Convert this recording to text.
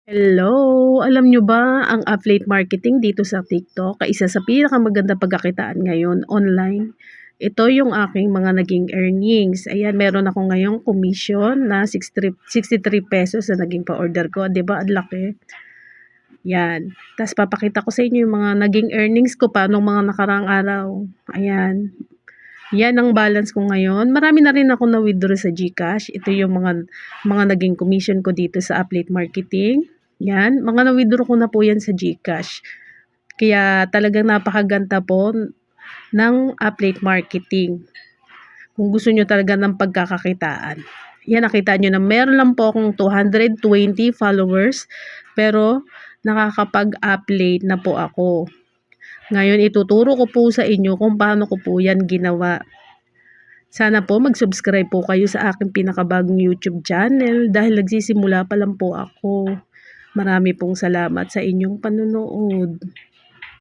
Hello! Alam nyo ba ang affiliate marketing dito sa TikTok ay isa sa pinakamagandang pagkakitaan ngayon online? Ito yung aking mga naging earnings. Ayan, meron ako ngayong commission na 63 pesos na naging pa-order ko. 'Di ba, ang laki? Yan. Tapos papakita ko sa inyo yung mga naging earnings ko pa nung mga nakaraang araw. Ayan. Yan ang balance ko ngayon. Marami na rin ako na-withdraw sa GCash. Ito yung mga naging commission ko dito sa affiliate marketing. Yan, mga na-withdraw ko na po yan sa GCash. Kaya talagang napakaganda po ng affiliate marketing. Kung gusto nyo talaga ng pagkakakitaan. Yan, nakita nyo na meron lang po akong 220 followers. Pero nakakapag-upload na po ako. Ngayon, ituturo ko po sa inyo kung paano ko po yan ginawa. Sana po mag-subscribe po kayo sa aking pinakabagong YouTube channel dahil nagsisimula pa lang po ako. Marami pong salamat sa inyong panonood.